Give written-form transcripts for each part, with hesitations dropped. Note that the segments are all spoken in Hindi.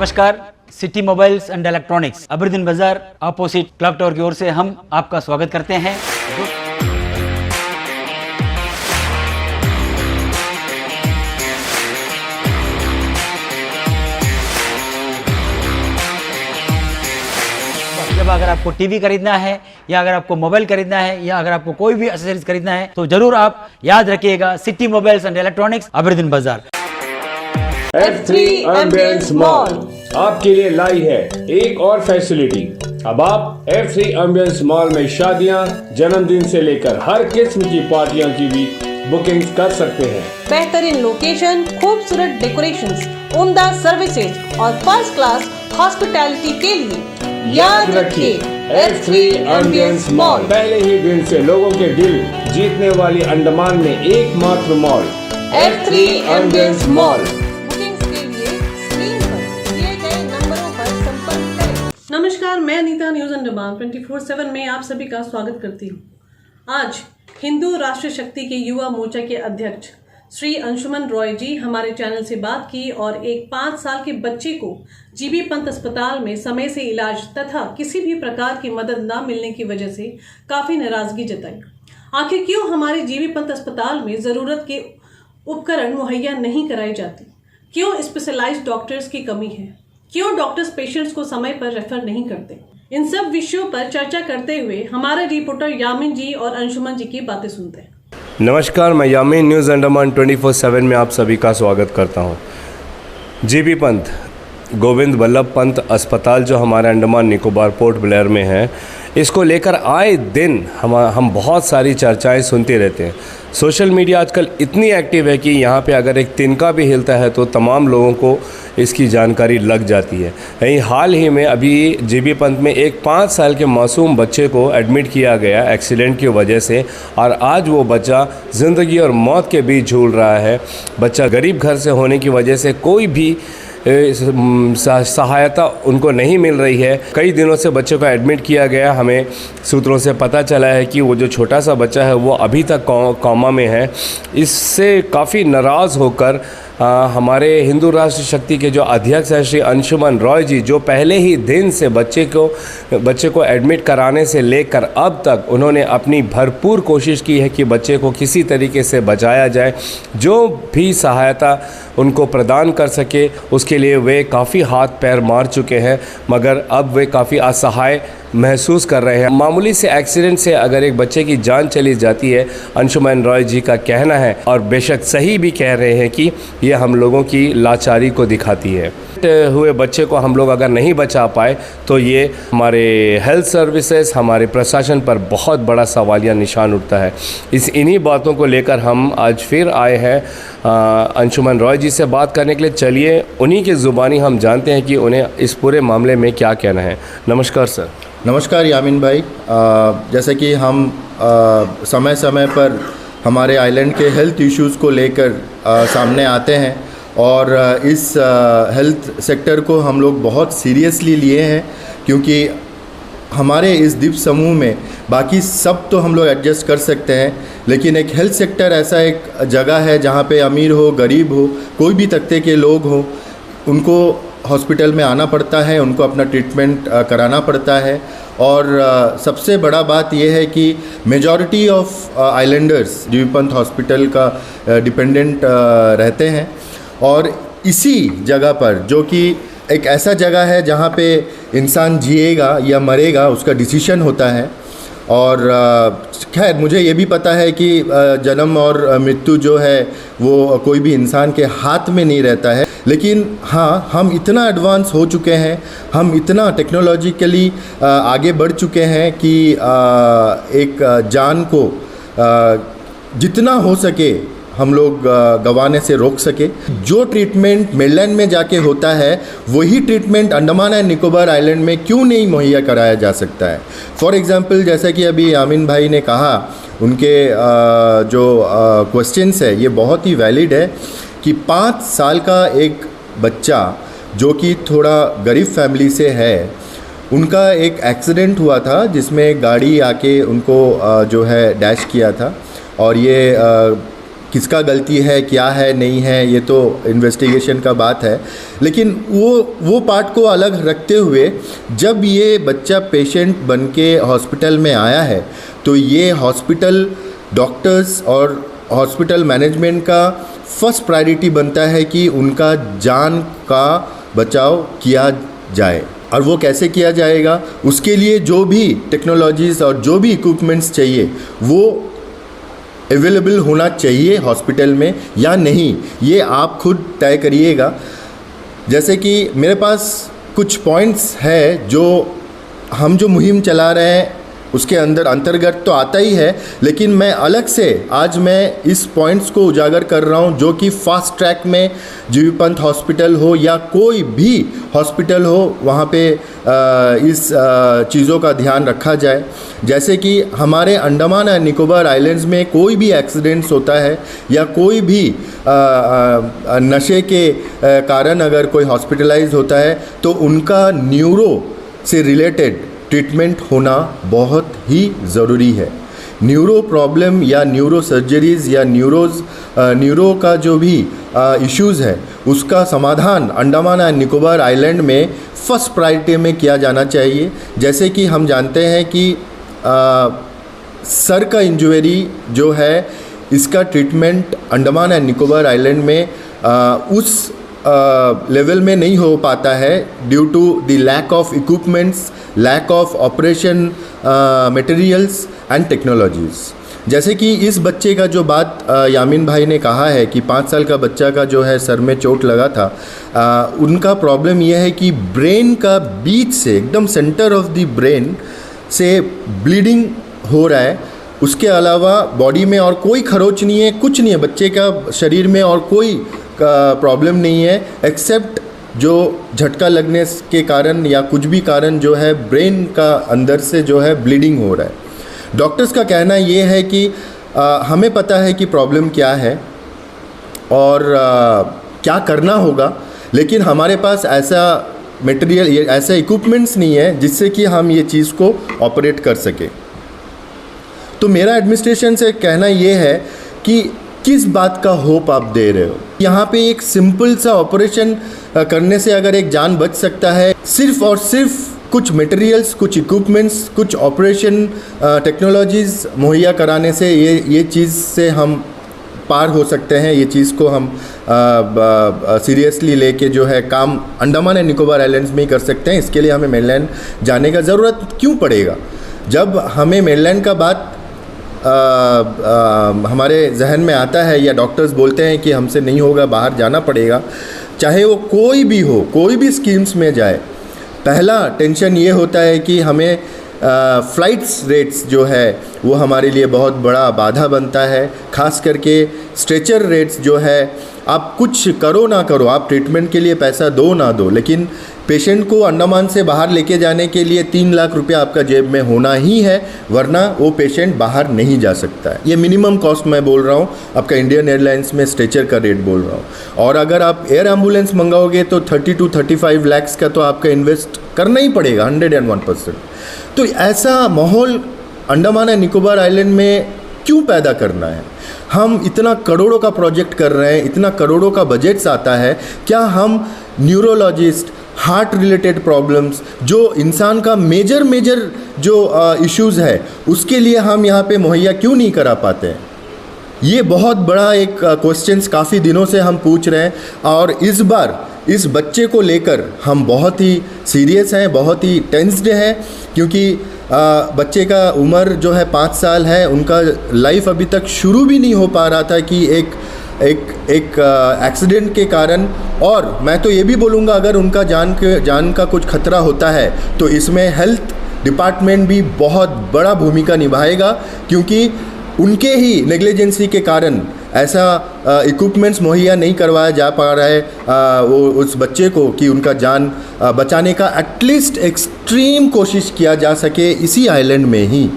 नमस्कार, city mobiles and electronics Aberdeen बाजार अपोजिट क्लॉक टावर की ओर से हम आपका स्वागत करते हैं। जब अगर आपको टीवी खरीदना है या अगर आपको मोबाइल खरीदना है या अगर आपको कोई भी एक्सेसरीज खरीदना है तो जरूर आप याद रखिएगा city mobiles and electronics Aberdeen बाजार। F3 एम्बियंस मॉल आपके लिए लाई है एक और फैसिलिटी। अब आप F3 एम्बियंस मॉल में शादियां, जन्मदिन से लेकर हर किस्म की पार्टियों की भी बुकिंग कर सकते हैं। बेहतरीन लोकेशन, खूबसूरत डेकोरेशंस, उम्दा सर्विसेज और फर्स्ट क्लास हॉस्पिटैलिटी के लिए याद रखिए F3 एम्बियंस मॉल। पहले ही दिन से लोगों के दिल जीतने वाली अंडमान में एकमात्र मॉल F3 एम्बियंस मॉल। नमस्कार, मैं अनीता न्यूज अंडमान 24/7 में आप सभी का स्वागत करती हूँ। आज हिंदू राष्ट्र शक्ति के युवा मोर्चा के अध्यक्ष श्री अंशुमन रॉय जी हमारे चैनल से बात की और एक 5 साल के बच्चे को जीबी पंत अस्पताल में समय से इलाज तथा किसी भी प्रकार की मदद न मिलने की वजह से काफी नाराजगी जताई। आखिर क्यों हमारे जीबी पंत अस्पताल में जरूरत के उपकरण मुहैया नहीं कराई जाती, क्यों स्पेशलाइज्ड डॉक्टर्स की कमी है, क्यों डॉक्टर्स पेशेंट्स को समय पर रेफर नहीं करते, इन सब विषयों पर चर्चा करते हुए हमारे रिपोर्टर यामिन जी और अंशुमन जी की बातें सुनते हैं। नमस्कार, मैं यामिन न्यूज़ अंडमान 24/7 में आप सभी का स्वागत करता हूं। जीबी पंत गोविंद वल्लभ पंत अस्पताल जो हमारे अंडमान निकोबार पोर्ट ब्लेयर में है, इसको लेकर आए दिन हम बहुत सारी चर्चाएं सुनते रहते हैं। सोशल मीडिया आजकल इतनी एक्टिव है कि यहाँ पे अगर एक तिनका भी हिलता है तो तमाम लोगों को इसकी जानकारी लग जाती है। यही हाल ही में अभी जीबी पंत में एक 5 साल के मासूम बच्चे को एडमिट किया गया एक्सीडेंट की वजह से, और आज वो बच्चा ज़िंदगी और मौत के बीच झूल रहा है। बच्चा गरीब घर से होने की वजह से कोई भी सहायता उनको नहीं मिल रही है। कई दिनों से बच्चे को एडमिट किया गया। हमें सूत्रों से पता चला है कि वो जो छोटा सा बच्चा है वो अभी तक कोमा में है। इससे काफ़ी नाराज़ होकर हमारे हिंदू राष्ट्र शक्ति के जो अध्यक्ष हैं श्री अंशुमन रॉय जी, जो पहले ही दिन से बच्चे को एडमिट कराने से लेकर अब तक उन्होंने अपनी भरपूर कोशिश की है कि बच्चे को किसी तरीके से बचाया जाए। जो भी सहायता उनको प्रदान कर सके उसके लिए वे काफ़ी हाथ पैर मार चुके हैं, मगर अब वे काफ़ी असहाय महसूस कर रहे हैं। मामूली से एक्सीडेंट से अगर एक बच्चे की जान चली जाती है, अंशुमन रॉय जी का कहना है, और बेशक सही भी कह रहे हैं कि ये हम लोगों की लाचारी को दिखाती है। हुए बच्चे को हम लोग अगर नहीं बचा पाए तो ये हमारे हेल्थ सर्विसेज, हमारे प्रशासन पर बहुत बड़ा सवालिया निशान उठता है। इन्हीं बातों को लेकर हम आज फिर आए हैं अंशुमन रॉय जी से बात करने के लिए। चलिए उन्हीं की ज़ुबानी हम जानते हैं कि उन्हें इस पूरे मामले में क्या कहना है। नमस्कार सर। नमस्कार यामिन भाई। जैसे कि हम समय समय पर हमारे आइलैंड के हेल्थ इश्यूज़ को लेकर सामने आते हैं और इस हेल्थ सेक्टर को हम लोग बहुत सीरियसली लिए हैं, क्योंकि हमारे इस द्वीप समूह में बाकी सब तो हम लोग एडजस्ट कर सकते हैं, लेकिन एक हेल्थ सेक्टर ऐसा एक जगह है जहाँ पे अमीर हो, गरीब हो, कोई भी तबके के लोग हो, उनको हॉस्पिटल में आना पड़ता है, उनको अपना ट्रीटमेंट कराना पड़ता है। और सबसे बड़ा बात यह है कि majority of Islanders GB Pant hospital का डिपेंडेंट रहते हैं, और इसी जगह पर, जो कि एक ऐसा जगह है जहाँ पे इंसान जिएगा या मरेगा उसका डिसीजन होता है। और खैर मुझे ये भी पता है कि जन्म और मृत्यु जो है वो कोई भी इंसान के हाथ में नहीं रहता है, लेकिन हाँ, हम इतना एडवांस हो चुके हैं, हम इतना टेक्नोलॉजिकली आगे बढ़ चुके हैं कि एक जान को जितना हो सके हम लोग गंवाने से रोक सके। जो ट्रीटमेंट मेनलैंड में जाके होता है वही treatment Andaman and Nicobar island में क्यों नहीं मुहैया कराया जा सकता है। फॉर एग्जांपल, जैसा कि अभी यामिन भाई ने कहा, उनके जो क्वेश्चंस है ये बहुत ही वैलिड है कि 5 साल का एक बच्चा जो कि थोड़ा गरीब फैमिली से है, उनका एक एक्सीडेंट हुआ था जिसमें गाड़ी आके उनको जो है डैश किया था, और ये किसका गलती है, क्या है, नहीं है, ये तो इन्वेस्टिगेशन का बात है। लेकिन वो पार्ट को अलग रखते हुए जब ये बच्चा पेशेंट बन के हॉस्पिटल में आया है तो ये हॉस्पिटल डॉक्टर्स और हॉस्पिटल मैनेजमेंट का फर्स्ट प्रायोरिटी बनता है कि उनका जान का बचाव किया जाए। और वो कैसे किया जाएगा, उसके लिए जो भी टेक्नोलॉजीज़ और जो भी इक्विपमेंट्स चाहिए वो अवेलेबल होना चाहिए हॉस्पिटल में या नहीं, ये आप खुद तय करिएगा। जैसे कि मेरे पास कुछ पॉइंट्स है जो हम जो मुहिम चला रहे हैं उसके अंतर्गत तो आता ही है, लेकिन मैं अलग से आज मैं इस पॉइंट्स को उजागर कर रहा हूं जो कि फास्ट ट्रैक में जीबी पंत हॉस्पिटल हो या कोई भी हॉस्पिटल हो वहां पे इस चीज़ों का ध्यान रखा जाए। जैसे कि हमारे अंडमान एंड निकोबार आइलैंड्स में कोई भी एक्सीडेंट्स होता है या कोई भी नशे के कारण अगर कोई हॉस्पिटलाइज होता है तो उनका न्यूरो से रिलेटेड ट्रीटमेंट होना बहुत ही ज़रूरी है। न्यूरो प्रॉब्लम या न्यूरो सर्जरीज़ या न्यूरो का जो भी इश्यूज़ है उसका समाधान अंडमान एंड निकोबार आइलैंड में फर्स्ट प्रायोरिटी में किया जाना चाहिए। जैसे कि हम जानते हैं कि सर का इंजरी जो है इसका treatment Andaman and Nicobar island में उस लेवल में नहीं हो पाता है due to the lack of equipments, lack of operation materials and technologies. जैसे कि इस बच्चे का जो बात यामीन भाई ने कहा है कि 5 साल का बच्चा का जो है सर में चोट लगा था, उनका प्रॉब्लम यह है कि ब्रेन का बीच से एकदम सेंटर ऑफ द ब्रेन से ब्लीडिंग हो रहा है। उसके अलावा बॉडी में और कोई खरोच नहीं है, कुछ नहीं है, बच्चे का शरीर में और कोई प्रॉब्लम नहीं है एक्सेप्ट जो झटका लगने के कारण या कुछ भी कारण जो है ब्रेन का अंदर से जो है ब्लीडिंग हो रहा है। डॉक्टर्स का कहना ये है कि हमें पता है कि प्रॉब्लम क्या है और क्या करना होगा, लेकिन हमारे पास ऐसा मटेरियल, ऐसे इक्विपमेंट्स नहीं है जिससे कि हम ये चीज़ को ऑपरेट कर सके। तो मेरा एडमिनिस्ट्रेशन से कहना ये है कि किस बात का होप आप दे रहे हो। यहाँ पे एक सिंपल सा ऑपरेशन करने से अगर एक जान बच सकता है, सिर्फ और सिर्फ कुछ मटेरियल्स, कुछ इक्विपमेंट्स, कुछ ऑपरेशन टेक्नोलॉजीज़ मुहैया कराने से ये चीज़ से हम पार हो सकते हैं। ये चीज़ को हम सीरियसली लेके जो है काम अंडमान एंड निकोबार आइलैंड्स में ही कर सकते हैं। इसके लिए हमें मेनलैंड जाने का ज़रूरत क्यों पड़ेगा। जब हमें मेनलैंड का बात हमारे जहन में आता है या डॉक्टर्स बोलते हैं कि हमसे नहीं होगा, बाहर जाना पड़ेगा, चाहे वो कोई भी हो, कोई भी स्कीम्स में जाए, पहला टेंशन ये होता है कि हमें फ़्लाइट्स रेट्स जो है वो हमारे लिए बहुत बड़ा बाधा बनता है। ख़ास करके स्ट्रेचर रेट्स जो है, आप कुछ करो ना करो, आप ट्रीटमेंट के लिए पैसा दो ना दो, लेकिन पेशेंट को अंडमान से बाहर लेके जाने के लिए 3 लाख रुपया आपका जेब में होना ही है, वरना वो पेशेंट बाहर नहीं जा सकता है। ये मिनिमम कॉस्ट मैं बोल रहा हूँ, आपका इंडियन एयरलाइंस में स्ट्रेचर का रेट बोल रहा हूँ। और अगर आप एयर एम्बुलेंस मंगाओगे तो 30 to 35 लाख का तो आपका इन्वेस्ट करना ही पड़ेगा 101%। तो ऐसा माहौल अंडमान एंड निकोबार आइलैंड में क्यों पैदा करना है। हम इतना करोड़ों का प्रोजेक्ट कर रहे हैं, इतना करोड़ों का बजट्स आता है, क्या हम न्यूरोलॉजिस्ट, हार्ट रिलेटेड प्रॉब्लम्स, जो इंसान का मेजर जो इश्यूज़ है, उसके लिए हम यहाँ पे मुहैया क्यों नहीं करा पाते हैं। ये बहुत बड़ा एक क्वेश्चंस काफ़ी दिनों से हम पूछ रहे हैं और इस बार इस बच्चे को लेकर हम बहुत ही सीरियस हैं, बहुत ही टेंस्ड हैं, क्योंकि बच्चे का उम्र जो है 5 साल है, उनका लाइफ अभी तक शुरू भी नहीं हो पा रहा था कि एक एक्सीडेंट के कारण। और मैं तो ये भी बोलूँगा अगर उनका जान का कुछ खतरा होता है तो इसमें हेल्थ डिपार्टमेंट भी बहुत बड़ा भूमिका निभाएगा, क्योंकि उनके ही नेग्लिजेंसी के कारण ऐसा इक्विपमेंट्स मुहैया नहीं करवाया जा पा रहा है वो उस बच्चे को कि उनका जान बचाने का एटलीस्ट एक्सट्रीम कोशिश किया जा सके इसी आइलैंड में ही।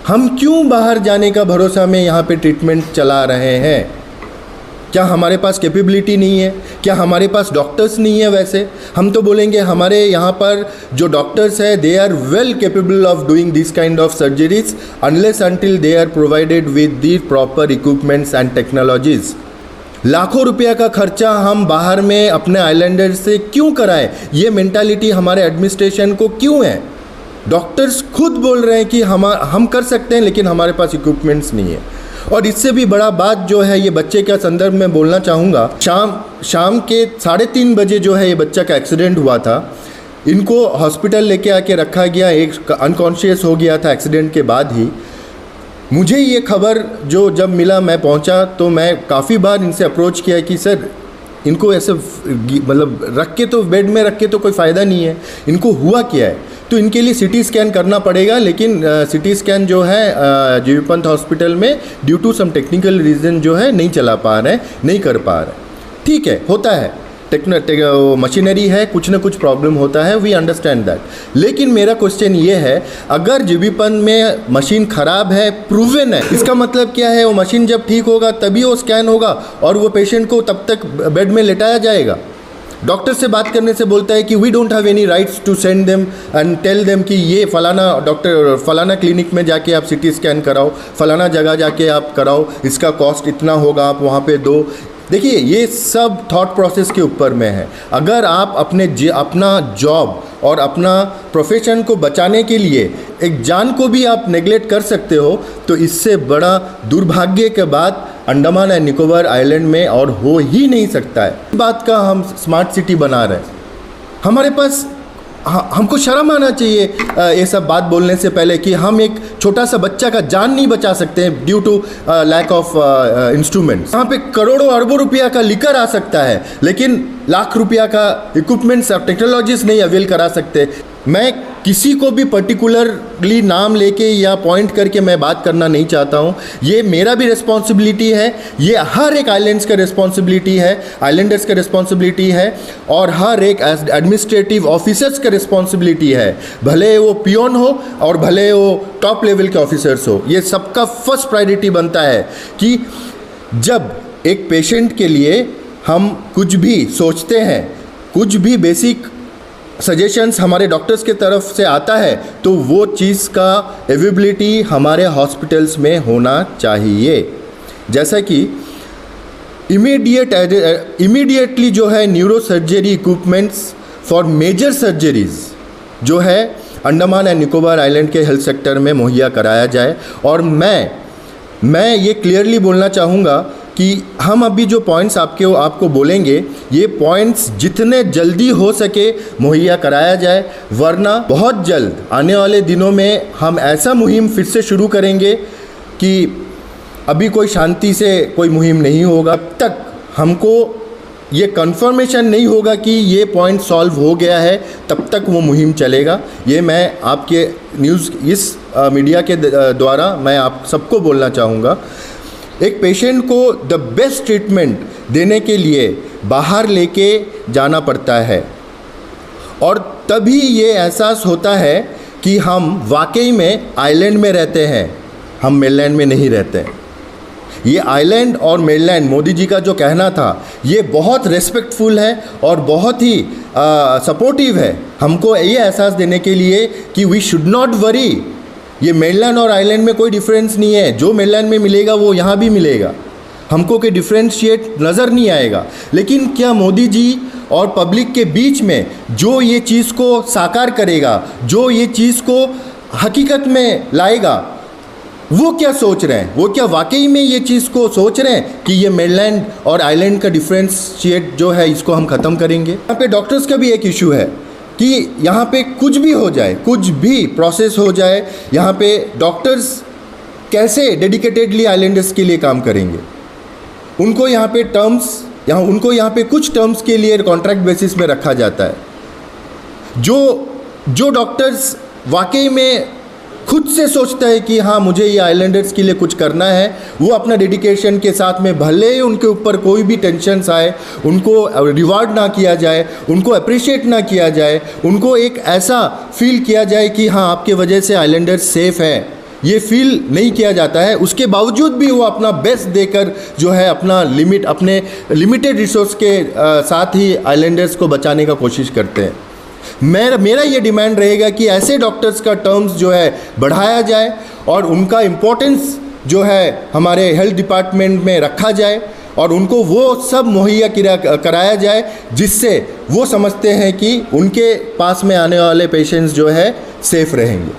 हम क्यों बाहर जाने का भरोसा में यहाँ पे ट्रीटमेंट चला रहे हैं। क्या हमारे पास कैपेबिलिटी नहीं है? क्या हमारे पास डॉक्टर्स नहीं है? वैसे हम तो बोलेंगे हमारे यहाँ पर जो डॉक्टर्स है they are well capable of doing this kind of surgeries unless until they are provided with the proper equipments and technologies. लाखों रुपया का खर्चा हम बाहर में अपने आइलैंडर से क्यों कराएं? ये मेंटालिटी हमारे एडमिनिस्ट्रेशन को क्यों है? डॉक्टर्स खुद बोल रहे हैं कि हम कर सकते हैं लेकिन हमारे पास इक्विपमेंट्स नहीं है। और इससे भी बड़ा बात जो है ये बच्चे के संदर्भ में बोलना चाहूँगा, शाम के 3:30 बजे जो है ये बच्चा का एक्सीडेंट हुआ था। इनको हॉस्पिटल लेके आके रखा गया, एक अनकॉन्शियस हो गया था एक्सीडेंट के बाद ही। मुझे ये खबर जो जब मिला मैं पहुंचा तो मैं काफ़ी बार इनसे अप्रोच किया कि सर इनको ऐसे मतलब रख के तो बेड में रख के तो कोई फ़ायदा नहीं है, इनको हुआ क्या है? तो इनके लिए सिटी स्कैन करना पड़ेगा, लेकिन सिटी स्कैन जो है जीबी पंत हॉस्पिटल में due to some technical reason जो है नहीं चला पा रहे हैं, नहीं कर पा रहे। ठीक है, होता है, मशीनरी है, कुछ ना कुछ प्रॉब्लम होता है, वी अंडरस्टैंड दैट। लेकिन मेरा क्वेश्चन ये है, अगर जीबी पंत में मशीन ख़राब है, प्रूवन है, इसका मतलब क्या है? वो मशीन जब ठीक होगा तभी वो स्कैन होगा और वो पेशेंट को तब तक बेड में लेटाया जाएगा। डॉक्टर से बात करने से बोलता है कि we don't have any rights to send them and tell them कि ये फलाना डॉक्टर फलाना क्लिनिक में जाके आप सिटी स्कैन कराओ, फलाना जगह जाके आप कराओ, इसका कॉस्ट इतना होगा, आप वहाँ पे दो। देखिए, ये सब थॉट प्रोसेस के ऊपर में है। अगर आप अपना जॉब और अपना प्रोफेशन को बचाने के लिए एक जान को भी आप नेगलेक्ट कर सकते हो, तो इससे बड़ा दुर्भाग्य के बाद अंडमान एंड निकोबार आइलैंड में और हो ही नहीं सकता है। इस बात का हम स्मार्ट सिटी बना रहे हैं, हमारे पास हमको शर्म आना चाहिए ये सब बात बोलने से पहले कि हम एक छोटा सा बच्चा का जान नहीं बचा सकते हैं due to lack of instruments. यहाँ पे करोड़ों अरबों रुपया का लिकर आ सकता है, लेकिन लाख रुपया का इक्विपमेंट्स और टेक्नोलॉजीज नहीं अवेल करा सकते। मैं किसी को भी पर्टिकुलरली नाम लेके या पॉइंट करके मैं बात करना नहीं चाहता हूँ। ये मेरा भी रिस्पॉन्सिबिलिटी है, ये हर एक आइलैंड्स का रिस्पॉन्सिबिलिटी है, आइलैंडर्स का रिस्पॉन्सिबिलिटी है और हर एक एडमिनिस्ट्रेटिव ऑफिसर्स का रिस्पॉन्सिबिलिटी है, भले वो पियोन हो और भले वो टॉप लेवल के ऑफिसर्स हो। ये सबका फर्स्ट प्रायोरिटी बनता है कि जब एक पेशेंट के लिए हम कुछ भी सोचते हैं, कुछ भी बेसिक सजेशंस हमारे डॉक्टर्स के तरफ से आता है, तो वो चीज़ का अवेलेबिलिटी हमारे हॉस्पिटल्स में होना चाहिए। जैसा कि इमीडिएटली जो है neuro surgery equipments for major surgeries जो है अंडमान एंड निकोबार आइलैंड के हेल्थ सेक्टर में मुहैया कराया जाए। और मैं ये क्लियरली बोलना चाहूँगा कि हम अभी जो पॉइंट्स आपको बोलेंगे, ये पॉइंट्स जितने जल्दी हो सके मुहैया कराया जाए, वरना बहुत जल्द आने वाले दिनों में हम ऐसा मुहिम फिर से शुरू करेंगे कि अभी कोई शांति से कोई मुहिम नहीं होगा। अब तक हमको ये कंफर्मेशन नहीं होगा कि ये पॉइंट सॉल्व हो गया है, तब तक वो मुहिम चलेगा। ये मैं आपके न्यूज़ इस मीडिया के द्वारा मैं आप सबको बोलना चाहूँगा। एक पेशेंट को द बेस्ट ट्रीटमेंट देने के लिए बाहर लेके जाना पड़ता है और तभी ये एहसास होता है कि हम वाकई में आइलैंड में रहते हैं, हम मेनलैंड में नहीं रहते। ये आइलैंड और मेनलैंड, मोदी जी का जो कहना था, ये बहुत रेस्पेक्टफुल है और बहुत ही सपोर्टिव है हमको ये एहसास देने के लिए कि वी शुड नॉट वरी। ये मेनलैंड और आइलैंड में कोई डिफरेंस नहीं है, जो मेनलैंड में मिलेगा वो यहाँ भी मिलेगा, हमको कोई डिफ्रेंशिएट नज़र नहीं आएगा। लेकिन क्या मोदी जी और पब्लिक के बीच में जो ये चीज़ को साकार करेगा, जो ये चीज़ को हकीकत में लाएगा, वो क्या सोच रहे हैं? वो क्या वाकई में ये चीज़ को सोच रहे हैं कि ये मेनलैंड और आइलैंड का डिफ्रेंशिएट जो है इसको हम ख़त्म करेंगे? यहाँ पे डॉक्टर्स का भी एक इशू है कि यहाँ पे कुछ भी हो जाए, कुछ भी प्रोसेस हो जाए, यहाँ पे डॉक्टर्स कैसे डेडिकेटेडली आइलैंडर्स के लिए काम करेंगे? उनको यहाँ पे कुछ टर्म्स के लिए कॉन्ट्रैक्ट बेसिस में रखा जाता है। जो डॉक्टर्स वाकई में खुद से सोचता है कि हाँ मुझे ये आइलैंडर्स के लिए कुछ करना है, वो अपना डेडिकेशन के साथ में, भले ही उनके ऊपर कोई भी टेंशन्स आए, उनको रिवार्ड ना किया जाए, उनको अप्रिशिएट ना किया जाए, उनको एक ऐसा फील किया जाए कि हाँ आपके वजह से आइलैंडर्स सेफ़ है, ये फील नहीं किया जाता है। उसके बावजूद भी वो अपना बेस्ट देकर जो है अपना अपने लिमिटेड रिसोर्स के साथ ही आइलैंडर्स को बचाने का कोशिश करते हैं। मेरा ये डिमांड रहेगा कि ऐसे डॉक्टर्स का टर्म्स जो है बढ़ाया जाए और उनका इम्पोर्टेंस जो है हमारे हेल्थ डिपार्टमेंट में रखा जाए और उनको वो सब मुहैया कराया जाए जिससे वो समझते हैं कि उनके पास में आने वाले पेशेंट्स जो है सेफ़ रहेंगे।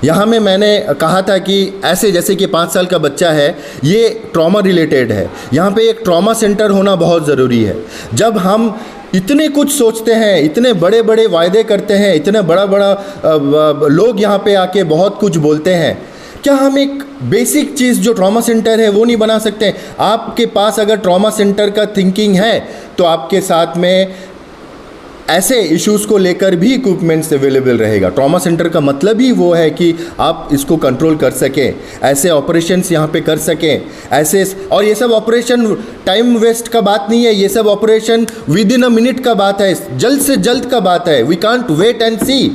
यहाँ में मैंने कहा था कि ऐसे जैसे कि 5 साल का बच्चा है, ये ट्रॉमा रिलेटेड है, यहाँ पे एक ट्रॉमा सेंटर होना बहुत ज़रूरी है। जब हम इतने कुछ सोचते हैं, इतने बड़े बड़े वायदे करते हैं, इतने बड़ा लोग यहाँ पे आके बहुत कुछ बोलते हैं, क्या हम एक बेसिक चीज़ जो ट्रॉमा सेंटर है वो नहीं बना सकते? आपके पास अगर ट्रॉमा सेंटर का थिंकिंग है तो आपके साथ में ऐसे इश्यूज़ को लेकर भी इक्विपमेंट्स अवेलेबल रहेगा। ट्रॉमा सेंटर का मतलब ही वो है कि आप इसको कंट्रोल कर सकें, ऐसे ऑपरेशंस यहाँ पे कर सकें, ऐसे। और ये सब ऑपरेशन टाइम वेस्ट का बात नहीं है, ये सब operation with in a minute का बात है, जल्द से जल्द का बात है। वी कांट वेट एंड सी।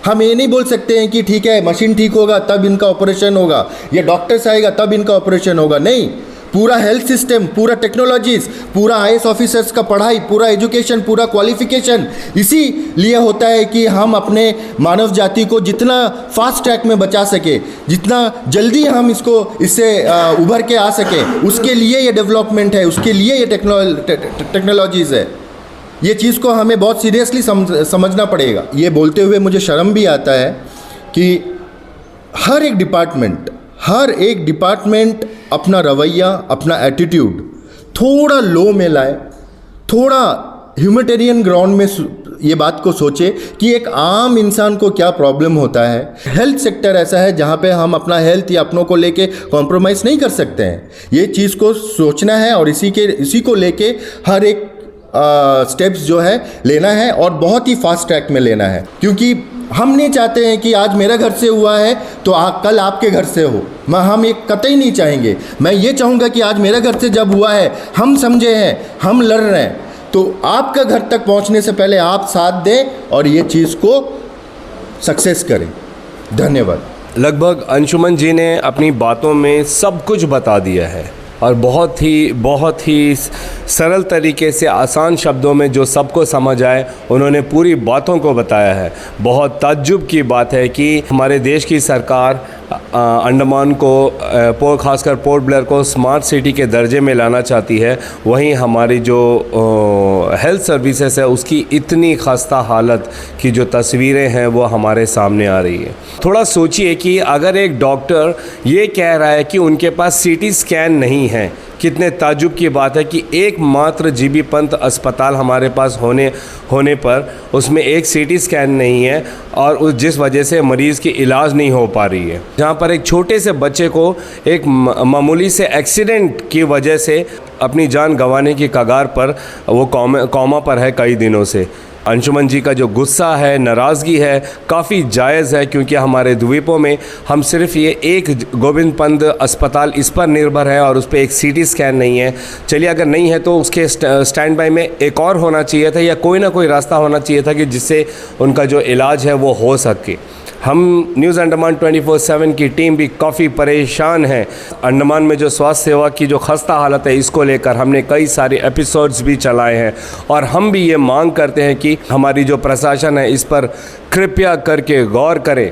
हम ये नहीं बोल सकते हैं कि ठीक है मशीन ठीक होगा तब इनका ऑपरेशन होगा या डॉक्टर्स आएगा तब इनका ऑपरेशन होगा। नहीं, पूरा हेल्थ सिस्टम, पूरा टेक्नोलॉजीज़, पूरा IAS ऑफिसर्स का पढ़ाई, पूरा एजुकेशन, पूरा क्वालिफिकेशन इसी लिए होता है कि हम अपने मानव जाति को जितना फास्ट ट्रैक में बचा सके, जितना जल्दी हम इससे उभर के आ सके, उसके लिए ये डेवलपमेंट है, उसके लिए ये टेक्नोलॉजीज़ है। ये चीज़ को हमें बहुत सीरियसली समझना पड़ेगा। ये बोलते हुए मुझे शर्म भी आता है कि हर एक डिपार्टमेंट अपना रवैया, अपना एटीट्यूड थोड़ा लो में लाए, थोड़ा ह्यूमैनिटेरियन ग्राउंड में ये बात को सोचे कि एक आम इंसान को क्या प्रॉब्लम होता है। हेल्थ सेक्टर ऐसा है जहाँ पे हम अपना हेल्थ या अपनों को लेके कॉम्प्रोमाइज़ नहीं कर सकते हैं। ये चीज़ को सोचना है और इसी को लेके हर एक स्टेप्स जो है लेना है और बहुत ही फास्ट ट्रैक में लेना है, क्योंकि हम नहीं चाहते हैं कि आज मेरे घर से हुआ है तो कल आपके घर से हो। हम ये कतई नहीं चाहेंगे। मैं ये चाहूँगा कि आज मेरे घर से जब हुआ है, हम समझे हैं, हम लड़ रहे हैं, तो आपका घर तक पहुँचने से पहले आप साथ दें और ये चीज़ को सक्सेस करें। धन्यवाद। लगभग अंशुमन जी ने अपनी बातों में सब कुछ बता दिया है और बहुत ही सरल तरीके से आसान शब्दों में जो सबको समझ आए उन्होंने पूरी बातों को बताया है। बहुत ताज्जुब की बात है कि हमारे देश की सरकार अंडमान को खासकर पोर्ट ब्लेयर को स्मार्ट सिटी के दर्जे में लाना चाहती है, वहीं हमारी जो हेल्थ सर्विसेज है उसकी इतनी खस्ता हालत की जो तस्वीरें हैं वो हमारे सामने आ रही है। थोड़ा सोचिए कि अगर एक डॉक्टर ये कह रहा है कि उनके पास CT स्कैन नहीं है, कितने ताज्जुब की बात है कि एकमात्र GB पंत अस्पताल हमारे पास होने पर उसमें एक CT स्कैन नहीं है और जिस वजह से मरीज़ की इलाज नहीं हो पा रही है। जहाँ पर एक छोटे से बच्चे को एक मामूली से एक्सीडेंट की वजह से अपनी जान गंवाने की कगार पर वो कोमा पर है कई दिनों से। अंशुमन जी का जो गुस्सा है, नाराज़गी है, काफ़ी जायज़ है, क्योंकि हमारे द्वीपों में हम सिर्फ ये एक गोविंद पंत अस्पताल इस पर निर्भर है और उस पर एक CT स्कैन नहीं है। चलिए अगर नहीं है तो उसके स्टैंड बाय में एक और होना चाहिए था या कोई ना कोई रास्ता होना चाहिए था कि जिससे उनका जो इलाज है वो हो सके। हम न्यूज़ अंडमान 24/7 की टीम भी काफ़ी परेशान है। अंडमान में जो स्वास्थ्य सेवा की जो खस्ता हालत है इसको लेकर हमने कई सारे एपिसोड्स भी चलाए हैं और हम भी ये मांग करते हैं कि हमारी जो प्रशासन है इस पर कृपया करके गौर करें।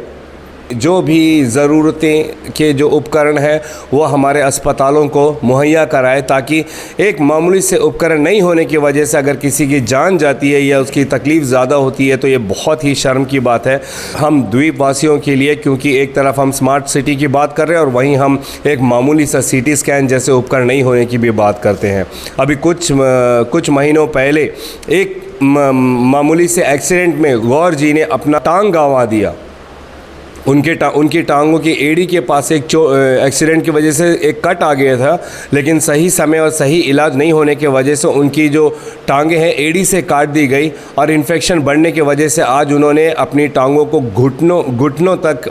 जो भी ज़रूरतें के जो उपकरण हैं वो हमारे अस्पतालों को मुहैया कराए, ताकि एक मामूली से उपकरण नहीं होने की वजह से अगर किसी की जान जाती है या उसकी तकलीफ़ ज़्यादा होती है तो ये बहुत ही शर्म की बात है हम द्वीपवासियों के लिए, क्योंकि एक तरफ हम स्मार्ट सिटी की बात कर रहे हैं और वहीं हम एक मामूली सा CT स्कैन जैसे उपकरण नहीं होने की भी बात करते हैं। अभी कुछ महीनों पहले एक मामूली से एक्सीडेंट में गौर जी ने अपना टांग गंवा दिया। उनकी टांगों की एड़ी के पास एक एक्सीडेंट की वजह से एक कट आ गया था, लेकिन सही समय और सही इलाज नहीं होने की वजह से उनकी जो टांगें हैं एड़ी से काट दी गई और इन्फेक्शन बढ़ने की वजह से आज उन्होंने अपनी टांगों को घुटनों तक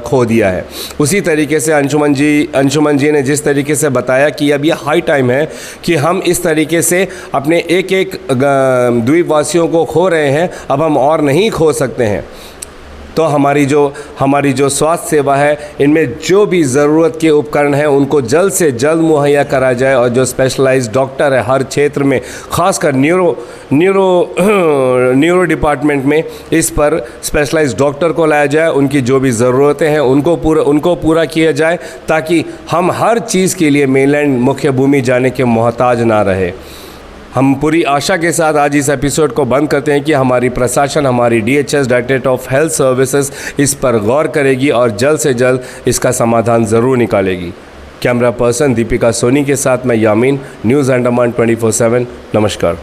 खो दिया है। उसी तरीके से अंशुमन जी ने जिस तरीके से बताया कि अब यह हाई टाइम है कि हम इस तरीके से अपने एक द्वीपवासियों को खो रहे हैं, अब हम और नहीं खो सकते हैं। तो हमारी जो स्वास्थ्य सेवा है इनमें जो भी ज़रूरत के उपकरण हैं उनको जल्द से जल्द मुहैया करा जाए, और जो स्पेशलाइज्ड डॉक्टर है हर क्षेत्र में, खासकर न्यूरो डिपार्टमेंट में इस पर स्पेशलाइज्ड डॉक्टर को लाया जाए, उनकी जो भी ज़रूरतें हैं उनको पूरा किया जाए, ताकि हम हर चीज़ के लिए मेनलैंड मुख्य भूमि जाने के मोहताज ना रहे। हम पूरी आशा के साथ आज इस एपिसोड को बंद करते हैं कि हमारी प्रशासन, हमारी DHS directorate of health services इस पर गौर करेगी और जल्द से जल्द इसका समाधान ज़रूर निकालेगी। कैमरा पर्सन दीपिका सोनी के साथ मैं यामीन, न्यूज़ अंडमान 24/7। नमस्कार।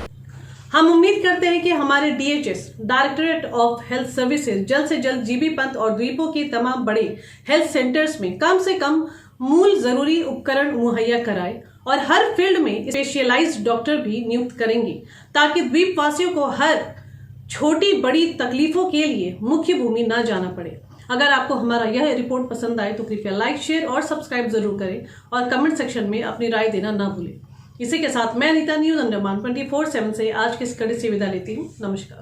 हम उम्मीद करते हैं कि हमारे DHS directorate of health services जल्द से जल्द GB पंत और द्वीपों की तमाम बड़े हेल्थ सेंटर्स में कम से कम मूल जरूरी उपकरण मुहैया कराए और हर फील्ड में स्पेशलाइज्ड डॉक्टर भी नियुक्त करेंगे, ताकि द्वीप वासियों को हर छोटी बड़ी तकलीफों के लिए मुख्य भूमि ना जाना पड़े। अगर आपको हमारा यह रिपोर्ट पसंद आए तो कृपया लाइक, शेयर और सब्सक्राइब जरूर करें और कमेंट सेक्शन में अपनी राय देना ना भूलें। इसी के साथ मैं अनीता न्यूज़ अंडमान 24/7 से आज की इस कड़ी से विदा लेती हूँ। नमस्कार।